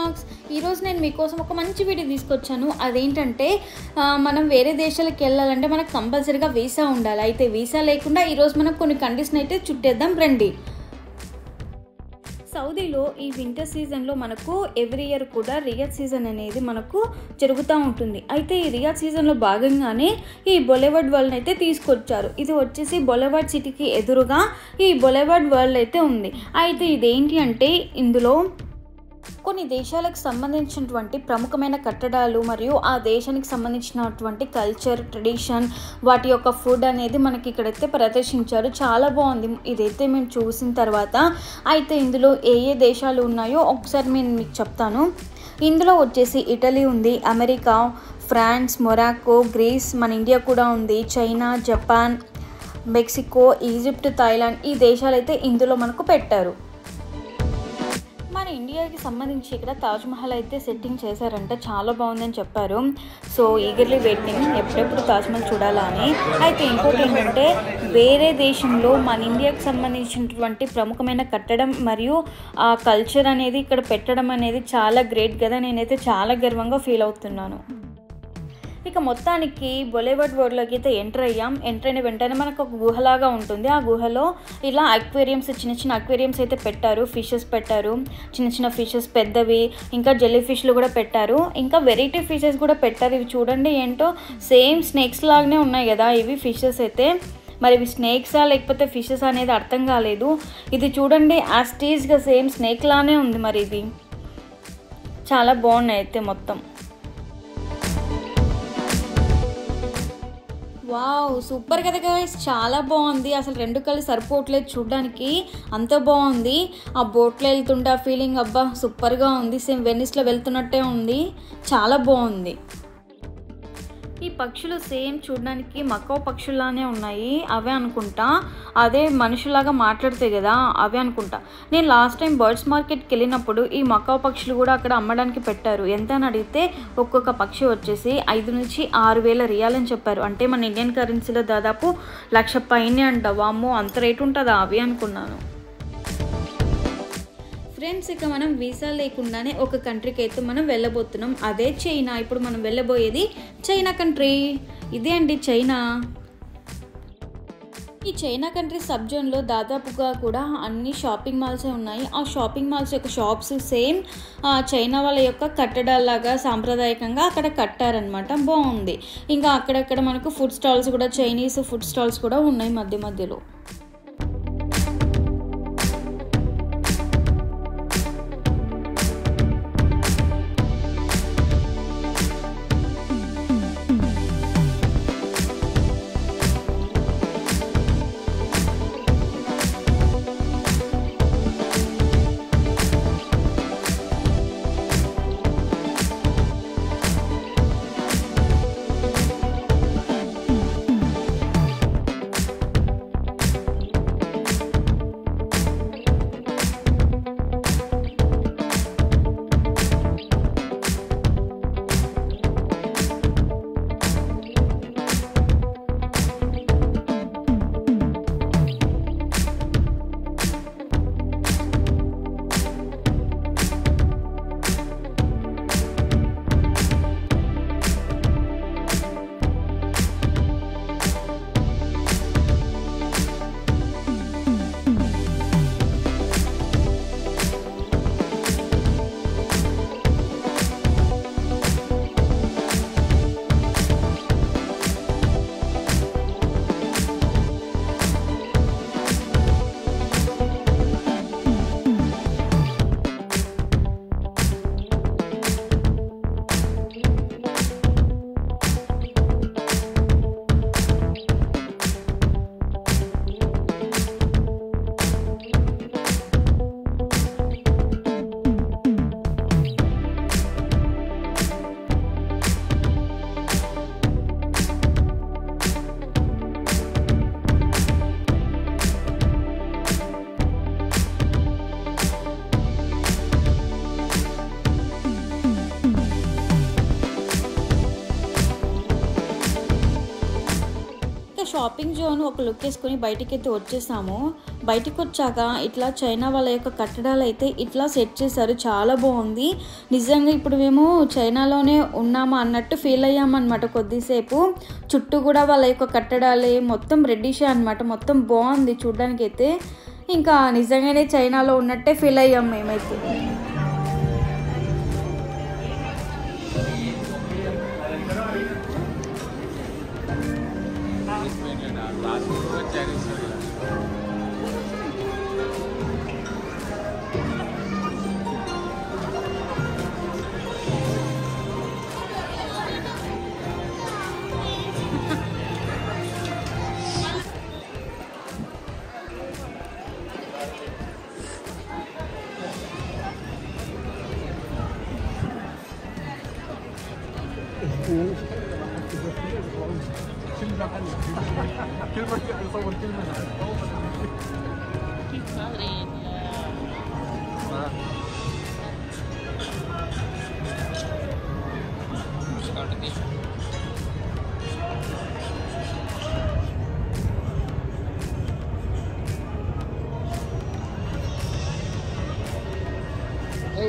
Vlogs. ఈరోజు నేను మీకోసం ఒక మంచి వీడియో తీసుకొచ్చాను. అదేంటంటే మనం వేరే దేశాలకు వెళ్ళాలంటే మనకు కంపల్సరీగా వీసా ఉండాలి. అయితే వీసా లేకుండా ఈరోజు మనం కొన్ని కండిషన్ అయితే చుట్టేద్దాం రండి. సౌదీలో ఈ వింటర్ సీజన్లో మనకు ఎవ్రీ ఇయర్ కూడా రియాద్ సీజన్ అనేది మనకు జరుగుతూ ఉంటుంది. అయితే ఈ రియాద్ సీజన్లో భాగంగానే ఈ బొలెవర్డ్ వరల్డ్ అయితే తీసుకొచ్చారు. ఇది వచ్చేసి బొలెవర్డ్ సిటీకి ఎదురుగా ఈ బొలెవర్డ్ వరల్డ్ అయితే ఉంది. అయితే ఇదేంటి అంటే ఇందులో కొన్ని దేశాలకు సంబంధించినటువంటి ప్రముఖమైన కట్టడాలు మరియు ఆ దేశానికి సంబంధించినటువంటి కల్చర్, ట్రెడిషన్, వాటి యొక్క ఫుడ్ అనేది మనకి ఇక్కడైతే ప్రదర్శించారు. చాలా బాగుంది ఇదైతే మేము చూసిన తర్వాత. అయితే ఇందులో ఏ ఏ దేశాలు ఉన్నాయో ఒకసారి నేను మీకు చెప్తాను. ఇందులో వచ్చేసి ఇటలీ ఉంది, అమెరికా, ఫ్రాన్స్, మొరాకో, గ్రీస్, మన ఇండియా కూడా ఉంది, China, Japan, Mexico, Egypt, Thailand ఈ దేశాలైతే ఇందులో మనకు పెట్టారు. మన ఇండియాకి సంబంధించి ఇక్కడ తాజ్మహల్ అయితే సెట్టింగ్ చేశారంట, చాలా బాగుందని చెప్పారు. సో ఈగర్లీ వెయిటింగ్ ఎప్పుడెప్పుడు తాజ్మహల్ చూడాలా అని. అయితే ఇంకోటి ఏంటంటే వేరే దేశంలో మన ఇండియాకి సంబంధించినటువంటి ప్రముఖమైన కట్టడం మరియు ఆ కల్చర్ అనేది ఇక్కడ పెట్టడం అనేది చాలా గ్రేట్ కదా. నేనైతే చాలా గర్వంగా ఫీల్ అవుతున్నాను. ఇక మొత్తానికి బొలెవర్డ్ వరల్డ్లోకి అయితే ఎంటర్ అయ్యాం. ఎంటర్ అయిన వెంటనే మనకు ఒక గుహలాగా ఉంటుంది. ఆ గుహలో ఇలా అక్వేరియంస్, చిన్న చిన్న అక్వేరియంస్ అయితే పెట్టారు. ఫిషెస్ పెట్టారు, చిన్న చిన్న ఫిషెస్, పెద్దవి, ఇంకా జెల్లీ ఫిష్లు కూడా పెట్టారు. ఇంకా వెరైటీ ఫిషెస్ కూడా పెట్టారు. ఇవి చూడండి ఏంటో సేమ్ స్నేక్స్ లాగానే ఉన్నాయి కదా ఇవి ఫిషెస్ అయితే. మరి ఇవి స్నేక్సా లేకపోతే ఫిషెస్ అనేది అర్థం కాలేదు. ఇది చూడండి యాస్టీజ్గా సేమ్ స్నేక్ లానే ఉంది. మరి ఇది చాలా బాగున్నాయి అయితే మొత్తం. వావ్, సూపర్ కదా గైస్, చాలా బాగుంది. అసలు రెండు కళ్ళు సరిపోవట్లేదు చూడడానికి, అంత బాగుంది. ఆ బోట్లో వెళ్తుంటే ఆ ఫీలింగ్ అబ్బా సూపర్గా ఉంది. సేమ్ వెనిస్లో వెళ్తున్నట్టే ఉంది, చాలా బాగుంది. ఈ పక్షులు సేమ్ చూడడానికి మకావ్ పక్షుల్లానే ఉన్నాయి. అవే అనుకుంటా, అదే మనుషులాగా మాట్లాడతాయి కదా అవే అనుకుంటా. నేను లాస్ట్ టైం బర్డ్స్ మార్కెట్కి వెళ్ళినప్పుడు ఈ మకావ్ పక్షులు కూడా అక్కడ అమ్మడానికి పెట్టారు. ఎంత అని అడిగితే ఒక్కొక్క పక్షి వచ్చేసి 5 నుంచి 6,000 రియాల్ అని చెప్పారు. అంటే మన ఇండియన్ కరెన్సీలో దాదాపు 1,00,000 పైనే అంట. వామ్మో, అంత రేటు ఉంటుందా అవి అనుకున్నాను. ఫ్రెండ్స్, ఇక మనం వీసా లేకుండానే ఒక కంట్రీకి అయితే మనం వెళ్ళబోతున్నాం. అదే చైనా. ఇప్పుడు మనం వెళ్ళబోయేది చైనా కంట్రీ. ఇదే అండి చైనా. ఈ చైనా కంట్రీ సబ్ జోన్లో దాదాపుగా కూడా అన్ని షాపింగ్ మాల్సే ఉన్నాయి. ఆ షాపింగ్ మాల్స్ యొక్క షాప్స్ సేమ్ చైనా వాళ్ళ యొక్క కట్టడాలాగా సాంప్రదాయకంగా అక్కడ కట్టారనమాట. బాగుంది. ఇంకా అక్కడక్కడ మనకు ఫుడ్ స్టాల్స్ కూడా, చైనీస్ ఫుడ్ స్టాల్స్ కూడా ఉన్నాయి మధ్య మధ్యలో. షాపింగ్ జోన్ ఒక లుక్ వేసుకొని బయటికి అయితే వచ్చేసాము. బయటికి వచ్చాక ఇట్లా చైనా వాళ్ళ యొక్క కట్టడాలు అయితే ఇట్లా సెట్ చేశారు, చాలా బాగుంది నిజంగా. ఇప్పుడు మేము చైనాలోనే ఉన్నామా అన్నట్టు ఫీల్ అయ్యామన్నమాట కొద్దిసేపు. చుట్టూ కూడా వాళ్ళ యొక్క కట్టడాలే మొత్తం రెడ్డిషే అనమాట, మొత్తం బాగుంది చూడడానికి అయితే. ఇంకా నిజంగానే చైనాలో ఉన్నట్టే ఫీల్ అయ్యాం మేమైతే.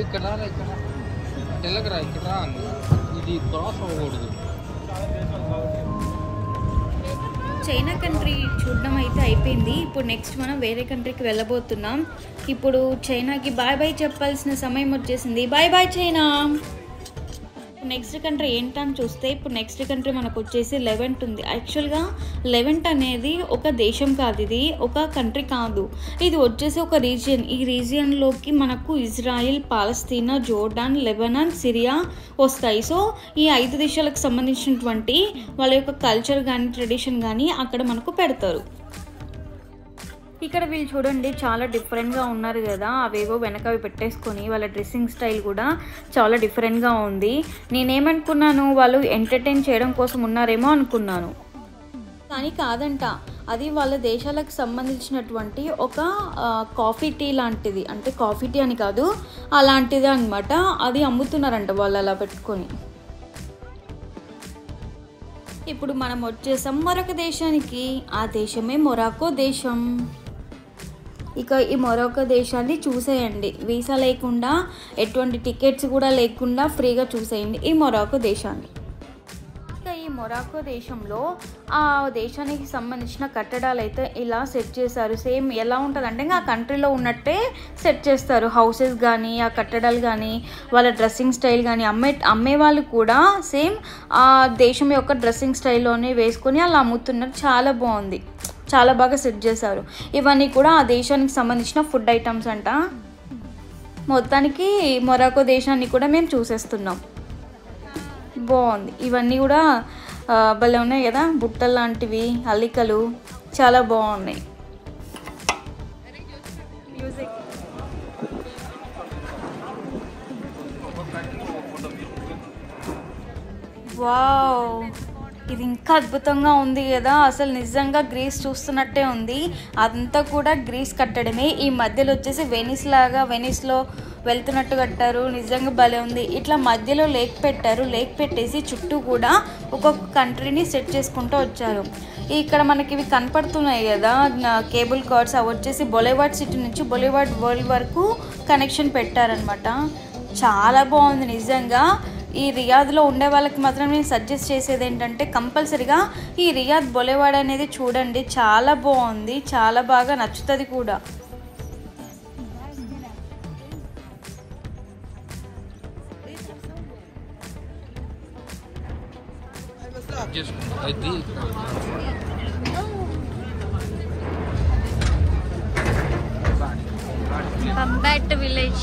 ఇక్కడ రా, ఇక్కడ తెల్లగరా, ఇక్కడ రా. ఇది క్రాస్ అవ్వకూడదు. చైనా కంట్రీ చూడడం అయితే అయిపోయింది. ఇప్పుడు నెక్స్ట్ మనం వేరే కంట్రీకి వెళ్ళబోతున్నాం. ఇప్పుడు చైనాకి బాయ్ బాయ్ చెప్పాల్సిన సమయం వచ్చేసింది. Bye bye China. Next country ఏంటని చూస్తే, ఇప్పుడు నెక్స్ట్ కంట్రీ మనకు వచ్చేసి లెవెంట్ ఉంది. యాక్చువల్గా లెవెంట్ అనేది ఒక దేశం కాదు, ఇది ఒక కంట్రీ కాదు, ఇది వచ్చేసి ఒక రీజియన్. ఈ రీజియన్లోకి మనకు ఇజ్రాయిల్, పాలస్తీనా, జోర్డాన్, లెబనాన్, సిరియా వస్తాయి. సో ఈ 5 దేశాలకు సంబంధించినటువంటి వాళ్ళ యొక్క కల్చర్ కానీ ట్రెడిషన్ కానీ అక్కడ మనకు పెడతారు. ఇక్కడ వీళ్ళు చూడండి చాలా డిఫరెంట్గా ఉన్నారు కదా, అవేవో వెనకవి పెట్టేసుకొని వాళ్ళ డ్రెస్సింగ్ స్టైల్ కూడా చాలా డిఫరెంట్గా ఉంది. నేనేమనుకున్నాను వాళ్ళు ఎంటర్టైన్ చేయడం కోసం ఉన్నారేమో అనుకున్నాను, కానీ కాదంట. అది వాళ్ళ దేశాలకు సంబంధించినటువంటి ఒక కాఫీ టీ లాంటిది, అంటే కాఫీ టీ అని కాదు అలాంటిది అనమాట. అది అమ్ముతున్నారంట వాళ్ళు అలా పెట్టుకొని. ఇప్పుడు మనం వచ్చేసాం మరొక దేశానికి, ఆ దేశమే మొరాకో దేశం. ఇక ఈ మొరాకో దేశాన్ని చూసేయండి, వీసా లేకుండా, ఎటువంటి టికెట్స్ కూడా లేకుండా ఫ్రీగా చూసేయండి ఈ మొరాకో దేశాన్ని. ఇక ఈ మొరాకో దేశంలో ఆ దేశానికి సంబంధించిన కట్టడాలు అయితే ఇలా సెట్ చేశారు. సేమ్ ఎలా ఉంటుందంటే ఇంకా ఆ కంట్రీలో ఉన్నట్టే సెట్ చేస్తారు. హౌసెస్ కానీ, ఆ కట్టడాలు కానీ, వాళ్ళ డ్రెస్సింగ్ స్టైల్ కానీ, అమ్మే వాళ్ళు కూడా సేమ్ ఆ దేశం యొక్క డ్రెస్సింగ్ స్టైల్లోనే వేసుకొని అలా అమ్ముతున్నారు. చాలా బాగుంది, చాలా బాగా సెట్ చేశారు. ఇవన్నీ కూడా ఆ దేశానికి సంబంధించిన ఫుడ్ ఐటమ్స్ అంట. మొత్తానికి మొరాకో దేశాన్ని కూడా మేము చూసేస్తున్నాం. బాగుంది, ఇవన్నీ కూడా భలే ఉన్నాయి కదా, బుట్టలు లాంటివి, అల్లికలు చాలా బాగున్నాయి. వావ్, ఇది ఇంకా అద్భుతంగా ఉంది కదా, అసలు నిజంగా గ్రీస్ చూస్తున్నట్టే ఉంది. అదంతా కూడా గ్రీస్ కట్టడమే. ఈ మధ్యలో వచ్చేసి వెనిస్లో వెళ్తున్నట్టు కట్టారు, నిజంగా భలే ఉంది. ఇట్లా మధ్యలో లేక్ పెట్టారు, లేక్ పెట్టేసి చుట్టూ కూడా ఒక్కొక్క కంట్రీని సెట్ చేసుకుంటూ వచ్చారు. ఇక్కడ మనకి ఇవి కనపడుతున్నాయి కదా కేబుల్ కార్డ్స్, అవి వచ్చేసి బొలివార్డ్ సిటీ నుంచి బొలివార్డ్ వరల్డ్ వరకు కనెక్షన్ పెట్టారనమాట. చాలా బాగుంది నిజంగా. ఈ రియాద్లో ఉండే వాళ్ళకి మాత్రం నేను సజెస్ట్ చేసేది ఏంటంటే కంపల్సరిగా ఈ రియాద్ బొలివార్డ్ అనేది చూడండి, చాలా బాగుంది, చాలా బాగా నచ్చుతుంది కూడా. Pambat village.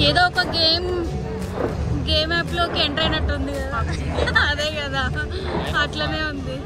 ఏదో ఒక గేమ్ యాప్లోకి ఎంటర్ అయినట్టుంది కదా, అదే కదా, అట్లనే ఉంది.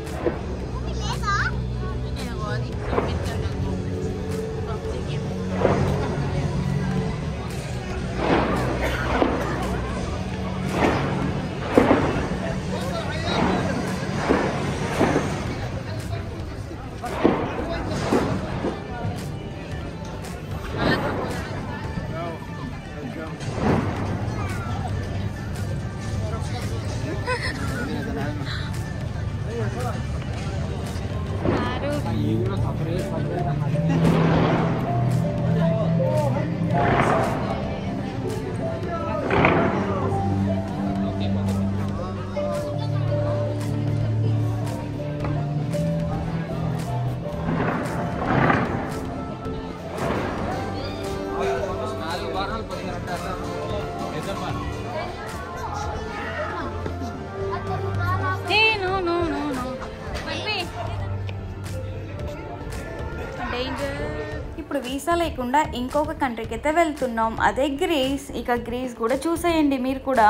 ఇప్పుడు వీసా లేకుండా ఇంకొక కంట్రీకి అయితే వెళ్తున్నాం, అదే గ్రీస్. ఇక గ్రీస్ కూడా చూసేయండి మీరు కూడా.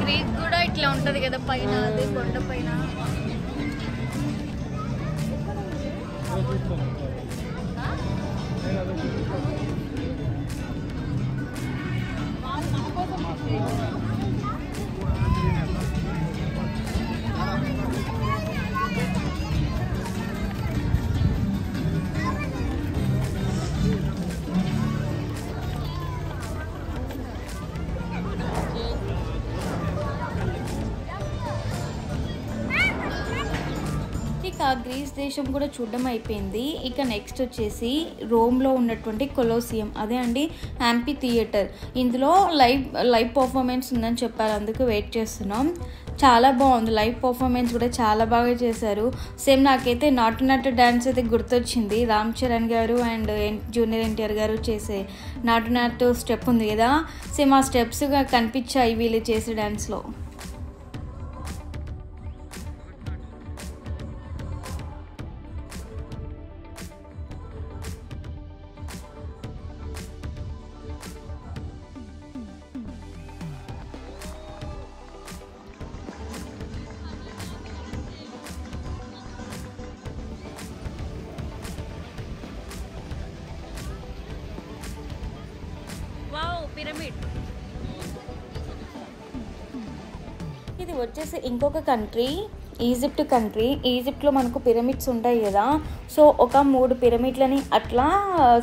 గ్రీక్ కూడా ఇట్లా ఉంటది కదా పైన, అది కొండ పైన. గ్రీస్ దేశం కూడా చూడడం అయిపోయింది. ఇక నెక్స్ట్ వచ్చేసి రోమ్లో ఉన్నటువంటి కొలోసియం, అదే అండి యాంపీ థియేటర్. ఇందులో లైవ్ పర్ఫార్మెన్స్ ఉందని చెప్పారు, అందుకు వెయిట్ చేస్తున్నాం. చాలా బాగుంది, లైవ్ పర్ఫార్మెన్స్ కూడా చాలా బాగా చేశారు. సేమ్ నాకైతే నాటు నాటు డ్యాన్స్ అయితే గుర్తొచ్చింది. రామ్ చరణ్ గారు అండ్ జూనియర్ ఎన్టీఆర్ గారు చేసే నాటు నాటు స్టెప్ ఉంది కదా, సేమ్ ఆ స్టెప్స్గా కనిపించాయి వీళ్ళు చేసే డ్యాన్స్లో. ఇది వచ్చేసి ఇంకొక కంట్రీ, ఈజిప్ట్ కంట్రీ. ఈజిప్ట్లో మనకు పిరమిడ్స్ ఉంటాయి కదా, సో ఒక 3 పిరమిడ్లని అట్లా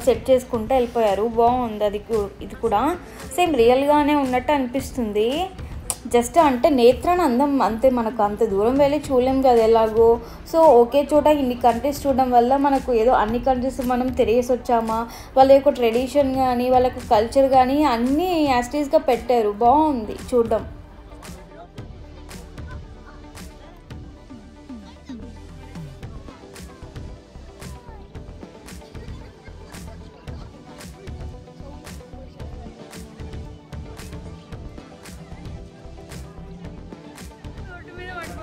సెట్ చేసుకుంటూ వెళ్ళిపోయారు. బాగుంది అది. ఇది కూడా సేమ్ రియల్గానే ఉన్నట్టు అనిపిస్తుంది. జస్ట్ అంటే నేత్రాన్ని అందం అంతే, మనకు అంత దూరం వెళ్ళి చూడలేం కదా ఎలాగో. సో ఒకే చోట ఇన్ని కంట్రీస్ చూడడం వల్ల మనకు ఏదో అన్ని కంట్రీస్ మనం తిరిగేసి వచ్చామా, వాళ్ళ యొక్క ట్రెడిషన్ కానీ వాళ్ళ యొక్క కల్చర్ కానీ అన్నీ యాస్టీస్గా పెట్టారు. బాగుంది చూడడం.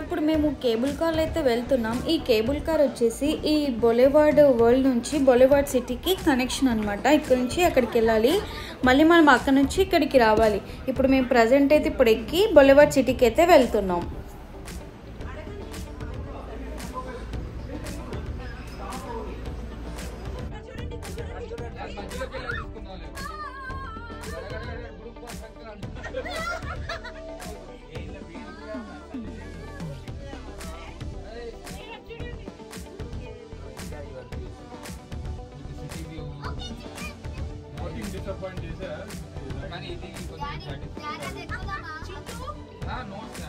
ఇప్పుడు మేము కేబుల్ కార్లో అయితే వెళ్తున్నాం. ఈ కేబుల్ కార్ వచ్చేసి ఈ బొలివార్డ్ వరల్డ్ నుంచి బొలివార్డ్ సిటీకి కనెక్షన్ అనమాట. ఇక్కడ నుంచి అక్కడికి వెళ్ళాలి, మళ్ళీ మనం అక్కడ నుంచి ఇక్కడికి రావాలి. ఇప్పుడు మేము ప్రజెంట్ అయితే ఇప్పుడు ఎక్కి బొలివార్డ్ సిటీకి అయితే వెళ్తున్నాం. కానీ ఇది కొంచెం నోట్స్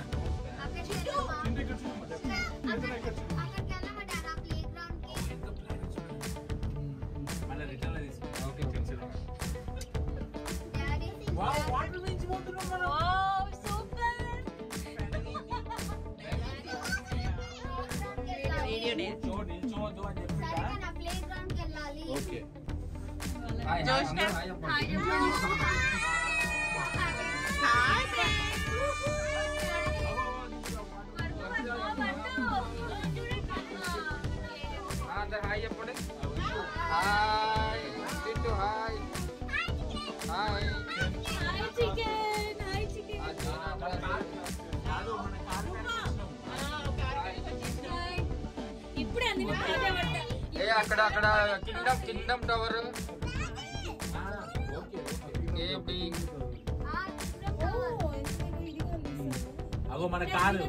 హాయ్ చెప్పండి. Hi టిట్టు, hi hi. అక్కడ అక్కడ కింగ్డమ్ టవర్ అగో మన కారు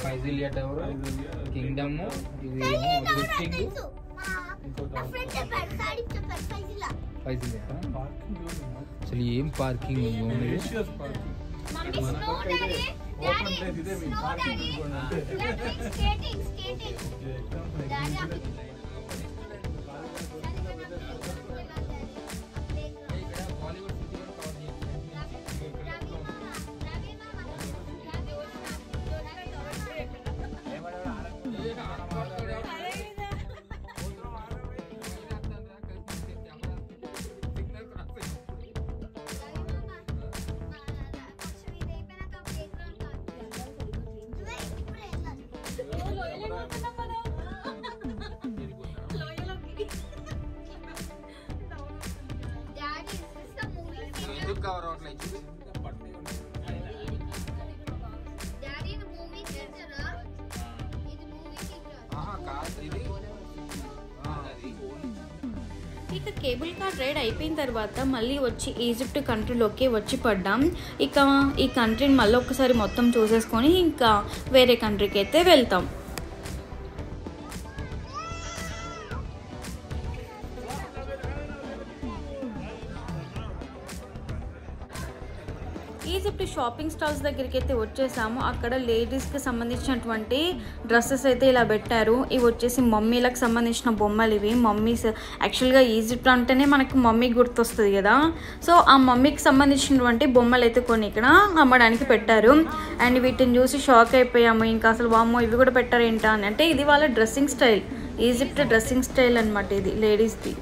ఫైజిలియా టవర్, కింగ్డమ్, ఇది అసలు ఏం పార్కింగ్ కవర్ అవట్లేదు. ఇక కేబుల్ కార్ రైడ్ అయిపోయిన తర్వాత మళ్ళీ వచ్చి ఈజిప్ట్ కంట్రీలోకి వచ్చి పడ్డాం. ఇక ఈ కంట్రీని మళ్ళీ ఒక్కసారి మొత్తం చూసేసుకొని ఇంకా వేరే కంట్రీకి అయితే వెళ్తాం. ఈజిప్ట్ షాపింగ్ స్టాల్స్ దగ్గరికి అయితే వచ్చేసాము. అక్కడ లేడీస్కి సంబంధించినటువంటి డ్రెస్సెస్ అయితే ఇలా పెట్టారు. ఇవి వచ్చేసి మమ్మీలకు సంబంధించిన బొమ్మలు. ఇవి మమ్మీస్. యాక్చువల్గా ఈజిప్ట్ అంటేనే మనకి మమ్మీ గుర్తొస్తుంది కదా. సో ఆ మమ్మీకి సంబంధించినటువంటి బొమ్మలు అయితే కొన్ని ఇక్కడ అమ్మడానికి పెట్టారు. అండ్ వీటిని చూసి షాక్ అయిపోయాము. ఇంకా అసలు వామ్మో ఇవి కూడా పెట్టారేంటా అని. అంటే ఇది వాళ్ళ dressing style, Egypt dressing style అనమాట ఇది లేడీస్ది.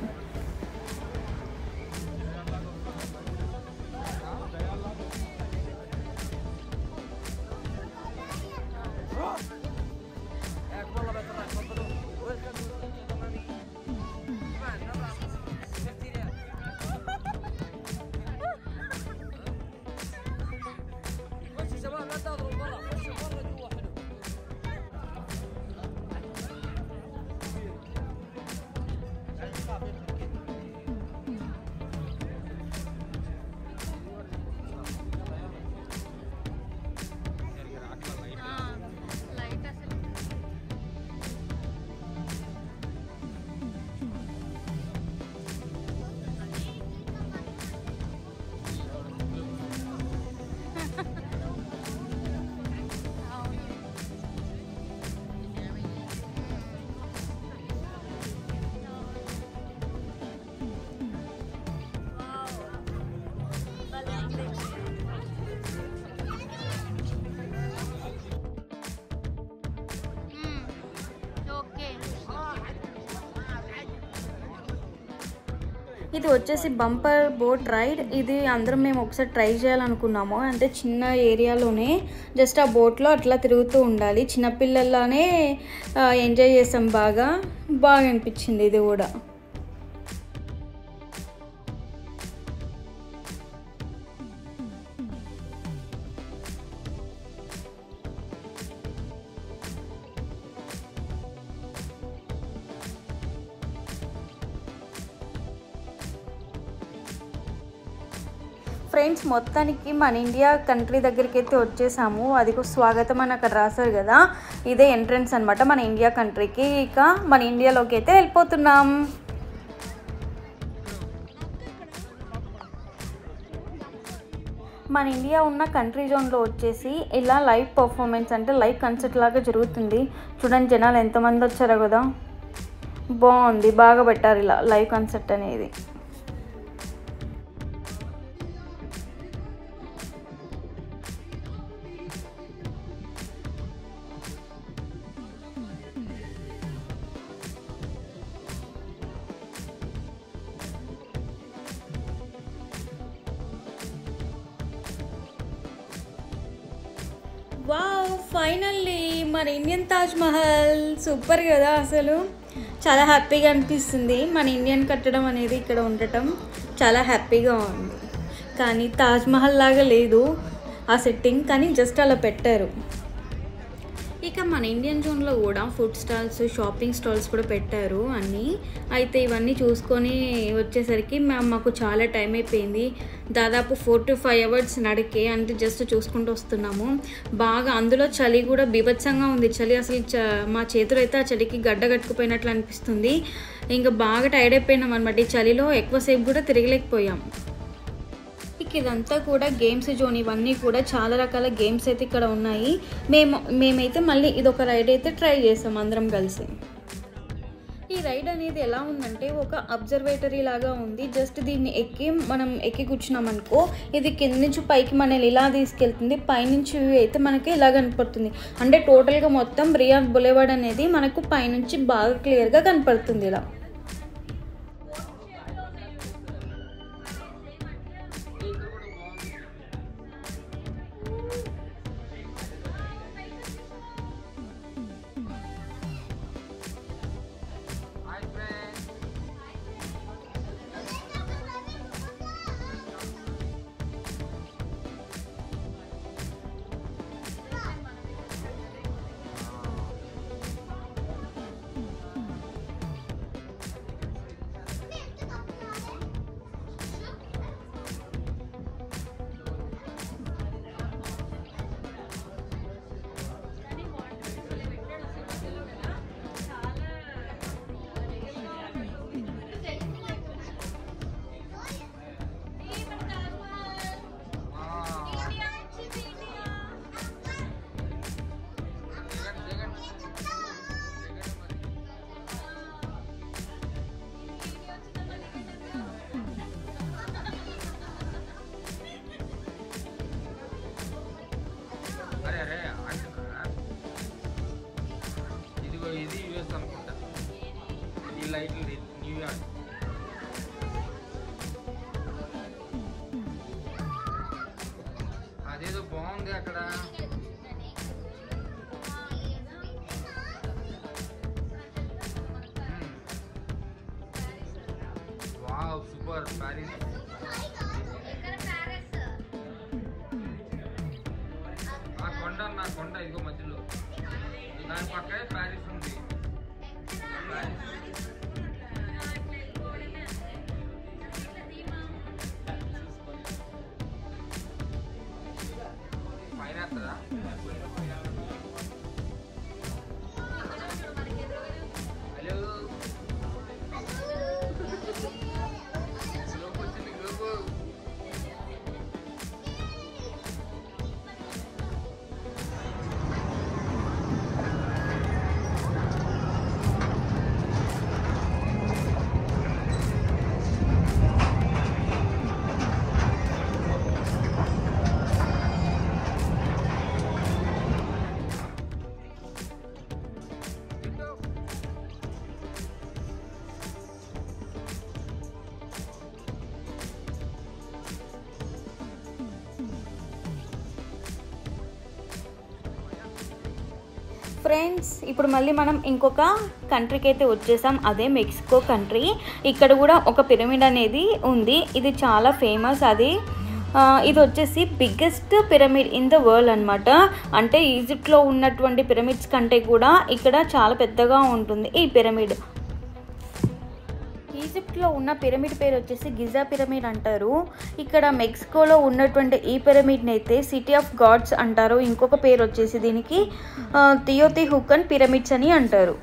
ఇది వచ్చేసి బంపర్ బోట్ రైడ్. ఇది అందరం మేము ఒకసారి ట్రై చేయాలనుకున్నాము. అంటే చిన్న ఏరియాలోనే జస్ట్ ఆ బోట్లో అట్లా తిరుగుతూ ఉండాలి. చిన్నపిల్లల్లానే ఎంజాయ్ చేసాం. బాగా అనిపించింది ఇది కూడా. ఫ్రెండ్స్, మొత్తానికి మన ఇండియా కంట్రీ దగ్గరికి అయితే వచ్చేసాము. అదిగో స్వాగతం అని అక్కడ రాశారు కదా, ఇదే ఎంట్రన్స్ అనమాట మన ఇండియా కంట్రీకి. ఇక మన ఇండియాలోకి అయితే వెళ్ళిపోతున్నాం. మన ఇండియా ఉన్న కంట్రీ జోన్లో వచ్చేసి ఇలా లైవ్ పర్ఫార్మెన్స్ అంటే లైవ్ కన్సర్ట్ లాగా జరుగుతుంది. చూడండి జనాలు ఎంతమంది వచ్చారో కదా, బాగుంది, బాగా పెట్టారు ఇలా లైవ్ కన్సర్ట్ అనేది. వావ్, ఫైనల్లీ మన ఇండియన్ తాజ్ మహల్. సూపర్ కదా, అసలు చాలా హ్యాపీగా అనిపిస్తుంది. మన ఇండియన్ కట్టడం అనేది ఇక్కడ ఉండటం చాలా హ్యాపీగా ఉంది. కానీ తాజ్ మహల్ లాగా లేదు ఆ సెట్టింగ్, కానీ జస్ట్ అలా పెట్టారు. ఇక మన ఇండియన్ జోన్లో కూడా ఫుడ్ స్టాల్స్, షాపింగ్ స్టాల్స్ కూడా పెట్టారు అన్నీ. అయితే ఇవన్నీ చూసుకొని వచ్చేసరికి మాకు చాలా టైం అయిపోయింది. దాదాపు 4 to 5 hours నడికే, అంటే జస్ట్ చూసుకుంటూ వస్తున్నాము. బాగా అందులో చలి కూడా బీభత్సంగా ఉంది. చలి అసలు మా చేతులు అయితే ఆ చలికి గడ్డ కట్టుకుపోయినట్లు అనిపిస్తుంది. ఇంకా బాగా టైర్డ్ అయిపోయినాం అనమాట. ఈ చలిలో ఎక్కువసేపు కూడా తిరగలేకపోయాం. ఇక ఇదంతా కూడా గేమ్స్ జోన్. ఇవన్నీ కూడా చాలా రకాల గేమ్స్ అయితే ఇక్కడ ఉన్నాయి. మేమైతే మళ్ళీ ఇదొక రైడ్ అయితే ట్రై చేసాం అందరం కలిసి. ఈ రైడ్ అనేది ఎలా ఉందంటే ఒక అబ్జర్వేటరీ లాగా ఉంది. జస్ట్ దీన్ని మనం ఎక్కి కూర్చున్నాం అనుకో, ఇది కింద నుంచి పైకి మనల్ని ఇలా తీసుకెళ్తుంది. పైనుంచి వ్యూ అయితే మనకి ఇలా కనపడుతుంది. అంటే టోటల్గా మొత్తం రియాద్ బొలేవార్డ్ అనేది మనకు పైనుంచి బాగా క్లియర్గా కనపడుతుంది ఇలా. ఇది యూఎస్ అనుకుంటా. ఈ లైట్లు న్యూయార్క్. అదేదో బాగుంది అక్కడ. Wow, super. ప్యారిస్. ఆ కొండ, నా కొండ ఇదిగో మధ్యలో, దాని పక్కనే ప్యారిస్ ఉంది. పైన వస్తుందా? హలో, లోపు వచ్చింది లోపు. ఫ్రెండ్స్, ఇప్పుడు మళ్ళీ మనం ఇంకొక కంట్రీకి అయితే వచ్చేసాం. అదే మెక్సికో కంట్రీ. ఇక్కడ కూడా ఒక పిరమిడ్ అనేది ఉంది. ఇది చాలా ఫేమస్. ఇది వచ్చేసి biggest pyramid in the world అనమాట. అంటే ఈజిప్ట్లో ఉన్నటువంటి పిరమిడ్స్ కంటే కూడా ఇక్కడ చాలా పెద్దగా ఉంటుంది ఈ పిరమిడ్. ఈ ఈజిప్ట్లో ఉన్న పిరమిడ్ పేరు వచ్చేసి గిజా పిరమిడ్ అంటారు. ఇక్కడ మెక్సికోలో ఉన్నటువంటి ఈ పిరమిడ్ని అయితే సిటీ ఆఫ్ గాడ్స్ అంటారు. ఇంకొక పేరు వచ్చేసి దీనికి టియోటిహుకన్ పిరమిడ్స్ అని అంటారు.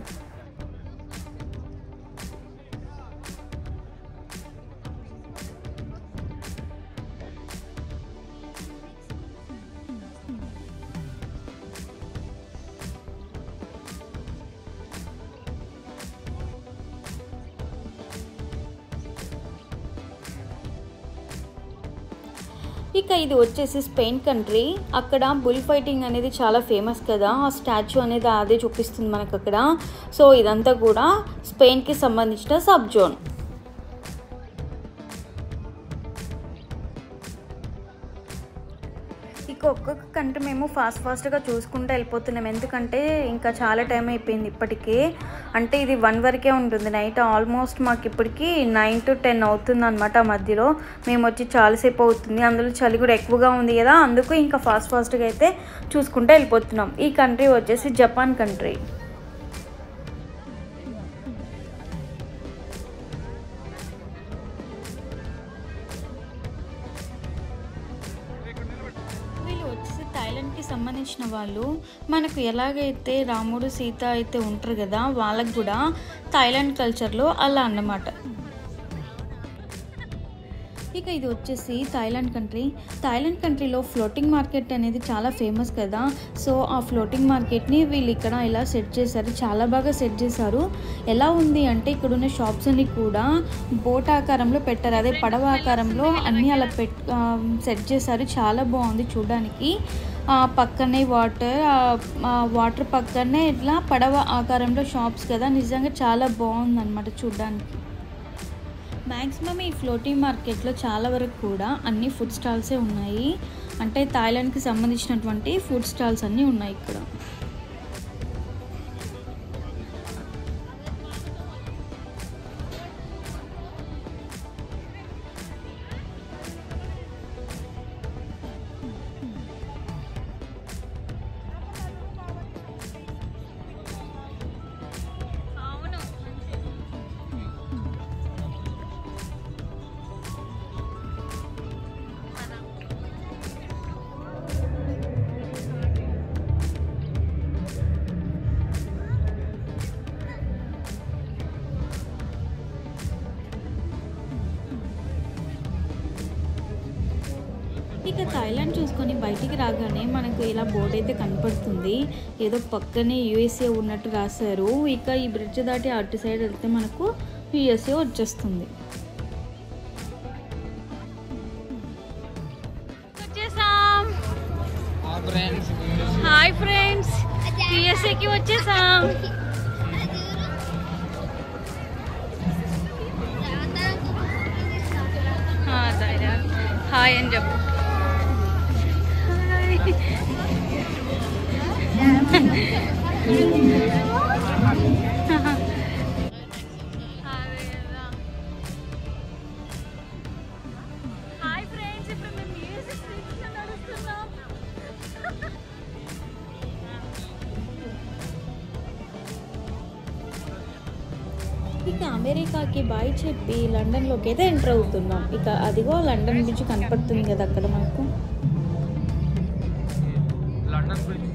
ఇక ఇది వచ్చేసి స్పెయిన్ కంట్రీ. అక్కడ బుల్ ఫైటింగ్ అనేది చాలా ఫేమస్ కదా, ఆ స్టాచ్యూ అనేది అదే చూపిస్తుంది మనకు అక్కడ. సో ఇదంతా కూడా స్పెయిన్కి సంబంధించిన సబ్ జోన్. ఇక ఒక్కొక్క కంట్రీ మేము ఫాస్ట్గా చూసుకుంటూ వెళ్ళిపోతున్నాం, ఎందుకంటే ఇంకా చాలా టైం అయిపోయింది ఇప్పటికే. అంటే ఇది 1 వరకే ఉంటుంది నైట్. ఆల్మోస్ట్ మాకు ఇప్పటికి 9 to 10 అవుతుంది అనమాట. మధ్యలో మేము వచ్చి చాలాసేపు అవుతుంది. అందులో చలి కూడా ఎక్కువగా ఉంది కదా, అందుకు ఇంకా ఫాస్ట్గా అయితే చూసుకుంటూ వెళ్ళిపోతున్నాం. ఈ కంట్రీ వచ్చేసి జపాన్ కంట్రీ. థాయిలాండ్కి సంబంధించిన వాళ్ళు మనకు ఎలాగైతే రాముడు సీత అయితే ఉంటారు కదా, వాళ్ళకు కూడా థాయిలాండ్ కల్చర్లో అలా అన్నమాట. ఇక ఇది వచ్చేసి థాయిలాండ్ కంట్రీ. థాయిలాండ్ కంట్రీలో ఫ్లోటింగ్ మార్కెట్ అనేది చాలా ఫేమస్ కదా. సో ఆ ఫ్లోటింగ్ మార్కెట్ని వీళ్ళు ఇక్కడ ఇలా సెట్ చేశారు, చాలా బాగా సెట్ చేశారు. ఎలా ఉంది అంటే ఇక్కడ ఉన్న షాప్స్ అన్ని కూడా బోట్ ఆకారంలో పెట్టారు, అదే పడవ ఆకారంలో అన్నీ అలా సెట్ చేశారు. చాలా బాగుంది చూడడానికి. పక్కనే వాటర్ పక్కనే ఇట్లా పడవ ఆకారంలో షాప్స్ కదా, నిజంగా చాలా బాగుంది అనమాట చూడడానికి. మ్యాక్సిమం ఈ ఫ్లోటింగ్ మార్కెట్లో చాలా వరకు కూడా అన్ని ఫుడ్ స్టాల్సే ఉన్నాయి. అంటే థాయిలాండ్కి సంబంధించినటువంటి ఫుడ్ స్టాల్స్ అన్నీ ఉన్నాయి ఇక్కడ. ఇక థాయిలాండ్ చూసుకొని బయటికి రాగానే మనకు ఇలా బోర్డు అయితే కనపడుతుంది, ఏదో పక్కనే యూఎస్ఏ ఉన్నట్టు రాశారు. ఇక ఈ బ్రిడ్జ్ దాటి అటు సైడ్ వెళ్తే మనకు యూఎస్ఏ వచ్చేస్తుంది. హాయ్ ఫ్రెండ్స్, యూఎస్ఏకి వచ్చేసాం. హాయ్ అని చెప్పు. హాయ్ ఫ్రెండ్స్, ఇప్పుడు మేము యూఎస్ఏ స్ట్రీట్లో నడుస్తున్నాం. ఇక అమెరికాకి బాయ్ చెప్పి లండన్లోకి అయితే ఎంటర్ అవుతున్నాం. ఇక అదిగో లండన్ బ్రిడ్జ్ కనపడుతుంది కదా అక్కడ మనకు. లండన్ బ్రిడ్జ్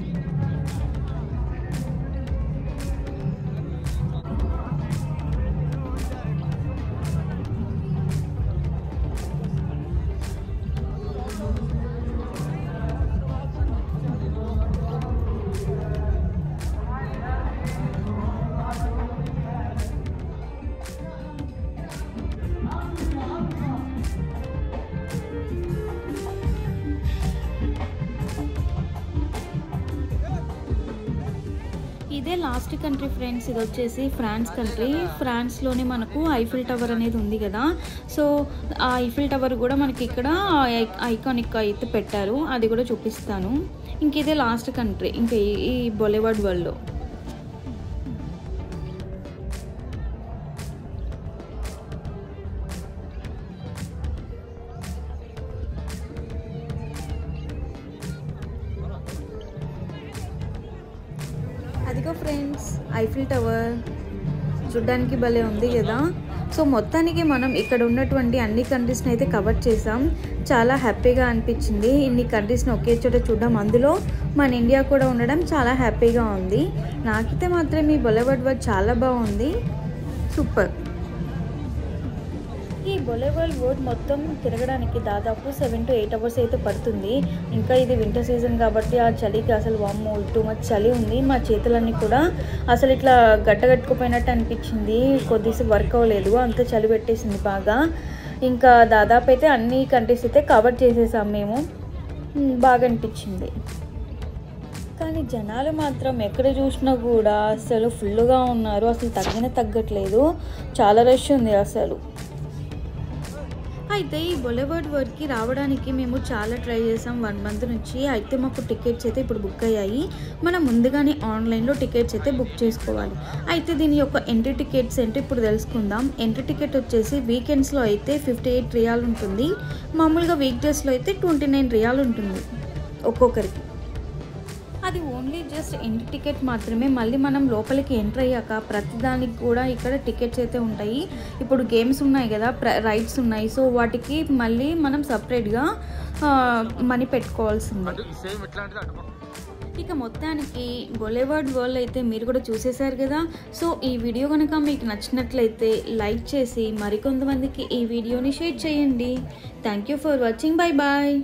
ఇదే లాస్ట్ కంట్రీ ఫ్రెండ్స్. ఇది వచ్చేసి ఫ్రాన్స్ కంట్రీ. ఫ్రాన్స్లోనే మనకు ఐఫిల్ టవర్ అనేది ఉంది కదా, సో ఆ ఐఫిల్ టవర్ కూడా మనకి ఇక్కడ ఐకానిక్ అయితే పెట్టారు, అది కూడా చూపిస్తాను. ఇంక ఇదే లాస్ట్ కంట్రీ ఇంకా ఈ బొలివర్డ్ వరల్డ్లో. అదిగో ఫ్రెండ్స్ ఐఫిల్ టవర్, చూడ్డానికి భలే ఉంది కదా. సో మొత్తానికి మనం ఇక్కడ ఉన్నటువంటి అన్ని కంట్రీస్ని అయితే కవర్ చేసాం. చాలా హ్యాపీగా అనిపించింది ఇన్ని కంట్రీస్ని ఒకే చోట చూడడం, అందులో మన ఇండియా కూడా ఉండడం చాలా హ్యాపీగా ఉంది. నాకైతే మాత్రం ఈ బాలీవుడ్ వరల్డ్ చాలా బాగుంది, సూపర్. ఈ బాలీవుడ్ వరల్డ్ మొత్తం తిరగడానికి దాదాపు 7 to 8 hours అయితే పడుతుంది. ఇంకా ఇది వింటర్ సీజన్ కాబట్టి ఆ చలికి అసలు వామ్మో టూ మచ్ చలి ఉంది. మా చేతులన్నీ కూడా అసలు ఇట్లా గట్టగట్టుకుపోయినట్టు అనిపించింది, కొద్దిసేపు వర్క్ అవ్వలేదు, అంత చలి పెట్టేసింది బాగా. ఇంకా దాదాపు అయితే అన్ని కంట్రీస్ అయితే కవర్ చేసేసాం మేము, బాగా అనిపించింది. కానీ జనాలు మాత్రం ఎక్కడ చూసినా కూడా అసలు ఫుల్గా ఉన్నారు, అసలు తగ్గట్లేదు, చాలా రష్ ఉంది అసలు. అయితే ఈ బాలీవుడ్ వరల్డ్కి రావడానికి మేము చాలా ట్రై చేసాం 1 month నుంచి. అయితే మాకు టికెట్స్ అయితే ఇప్పుడు బుక్ అయ్యాయి. మనం ముందుగానే ఆన్లైన్లో టికెట్స్ అయితే బుక్ చేసుకోవాలి. అయితే దీని యొక్క ఎంట్రీ టికెట్స్ ఏంటో ఇప్పుడు తెలుసుకుందాం. ఎంట్రీ టికెట్ వచ్చేసి వీకెండ్స్లో అయితే 58 రియాల్ ఉంటుంది, మామూలుగా వీక్ డేస్లో అయితే 29 రియాల్ ఉంటుంది ఒక్కొక్కరికి. అది ఓన్లీ జస్ట్ ఎంట్రీ టికెట్ మాత్రమే. మళ్ళీ మనం లోపలికి ఎంటర్ అయ్యాక ప్రతిదానికి కూడా ఇక్కడ టికెట్స్ అయితే ఉంటాయి. ఇప్పుడు గేమ్స్ ఉన్నాయి కదా, రైడ్స్ ఉన్నాయి, సో వాటికి మళ్ళీ మనం సపరేట్గా మనీ పెట్టుకోవాల్సింది. ఇక మొత్తానికి బాలీవుడ్ వరల్డ్ అయితే మీరు కూడా చూసేశారు కదా. సో ఈ వీడియో కనుక మీకు నచ్చినట్లయితే లైక్ చేసి మరికొంతమందికి ఈ వీడియోని షేర్ చేయండి. Thank you for watching, bye bye.